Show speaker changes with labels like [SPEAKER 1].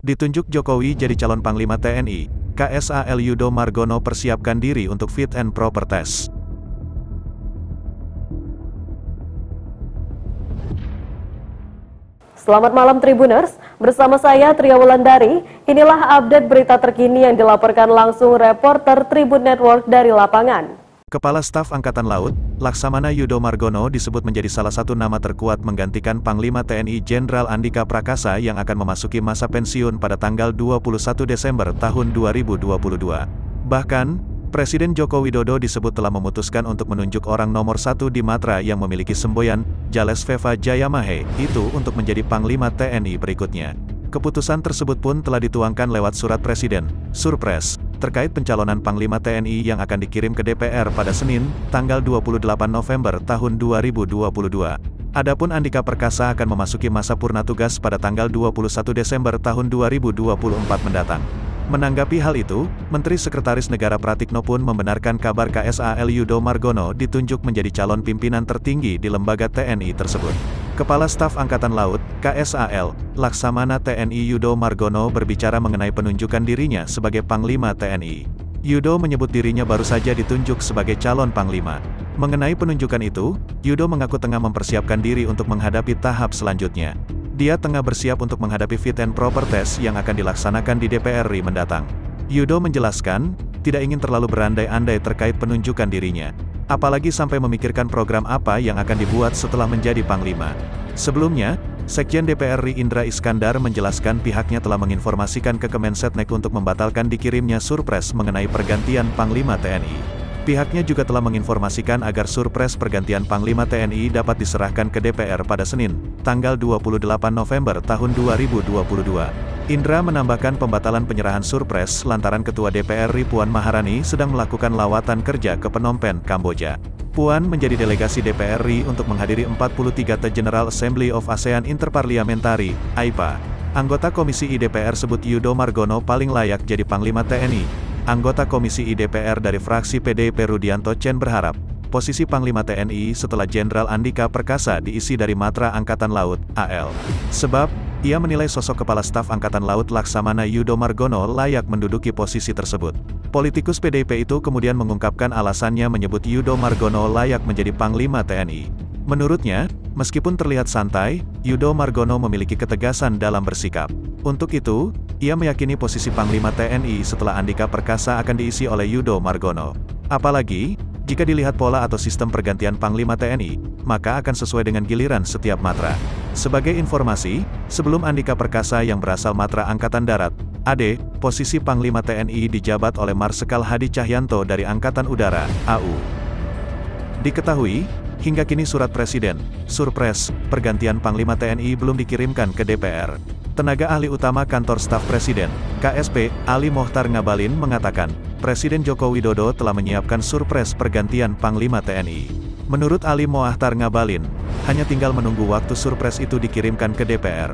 [SPEAKER 1] Ditunjuk Jokowi jadi calon Panglima TNI, KSAL Yudo Margono persiapkan diri untuk fit and proper test.
[SPEAKER 2] Selamat malam Tribuners, bersama saya Tria Wulandari. Inilah update berita terkini yang dilaporkan langsung reporter Tribun Network dari lapangan.
[SPEAKER 1] Kepala Staf Angkatan Laut, Laksamana Yudo Margono disebut menjadi salah satu nama terkuat menggantikan Panglima TNI Jenderal Andika Prakasa yang akan memasuki masa pensiun pada tanggal 21 Desember tahun 2022. Bahkan, Presiden Joko Widodo disebut telah memutuskan untuk menunjuk orang nomor 1 di Matra yang memiliki semboyan, Jales Veva Jayamahe, itu untuk menjadi Panglima TNI berikutnya. Keputusan tersebut pun telah dituangkan lewat surat Presiden, Surpres, terkait pencalonan Panglima TNI yang akan dikirim ke DPR pada Senin, tanggal 28 November tahun 2022. Adapun Andika Perkasa akan memasuki masa purna tugas pada tanggal 21 Desember tahun 2024 mendatang. Menanggapi hal itu, Menteri Sekretaris Negara Pratikno pun membenarkan kabar KSAL Yudo Margono ditunjuk menjadi calon pimpinan tertinggi di lembaga TNI tersebut. Kepala Staf Angkatan Laut, KSAL, Laksamana TNI Yudo Margono berbicara mengenai penunjukan dirinya sebagai Panglima TNI. Yudo menyebut dirinya baru saja ditunjuk sebagai calon Panglima. Mengenai penunjukan itu, Yudo mengaku tengah mempersiapkan diri untuk menghadapi tahap selanjutnya. Dia tengah bersiap untuk menghadapi fit and proper test yang akan dilaksanakan di DPR RI mendatang. Yudo menjelaskan, tidak ingin terlalu berandai-andai terkait penunjukan dirinya. Apalagi sampai memikirkan program apa yang akan dibuat setelah menjadi Panglima. Sebelumnya, Sekjen DPR RI Indra Iskandar menjelaskan pihaknya telah menginformasikan ke Kemensetnek untuk membatalkan dikirimnya surpres mengenai pergantian Panglima TNI. Pihaknya juga telah menginformasikan agar surpres pergantian Panglima TNI dapat diserahkan ke DPR pada Senin, tanggal 28 November tahun 2022. Indra menambahkan pembatalan penyerahan surpres lantaran Ketua DPR RI Puan Maharani sedang melakukan lawatan kerja ke Phnom Penh, Kamboja. Puan menjadi delegasi DPR RI untuk menghadiri 43 General Assembly of ASEAN Interparliamentary, AIPA. Anggota Komisi I DPR sebut Yudo Margono paling layak jadi Panglima TNI. Anggota Komisi I DPR dari fraksi PDIP Rudianto Chen berharap, posisi Panglima TNI setelah Jenderal Andika Perkasa diisi dari Matra Angkatan Laut, AL. Sebab, ia menilai sosok Kepala Staf Angkatan Laut Laksamana Yudo Margono layak menduduki posisi tersebut. Politikus PDIP itu kemudian mengungkapkan alasannya menyebut Yudo Margono layak menjadi Panglima TNI. Menurutnya, meskipun terlihat santai, Yudo Margono memiliki ketegasan dalam bersikap. Untuk itu, ia meyakini posisi Panglima TNI setelah Andika Perkasa akan diisi oleh Yudo Margono. Apalagi, jika dilihat pola atau sistem pergantian Panglima TNI, maka akan sesuai dengan giliran setiap matra. Sebagai informasi, sebelum Andika Perkasa yang berasal Matra Angkatan Darat, AD, posisi Panglima TNI dijabat oleh Marsikal Hadi Cahyanto dari Angkatan Udara, AU. Diketahui, hingga kini surat Presiden, Surpres, pergantian Panglima TNI belum dikirimkan ke DPR. Tenaga ahli utama Kantor Staf Presiden, KSP, Ali Mohtar Ngabalin mengatakan, Presiden Joko Widodo telah menyiapkan surpres pergantian Panglima TNI. Menurut Ali Mohtar Ngabalin, hanya tinggal menunggu waktu surpres itu dikirimkan ke DPR.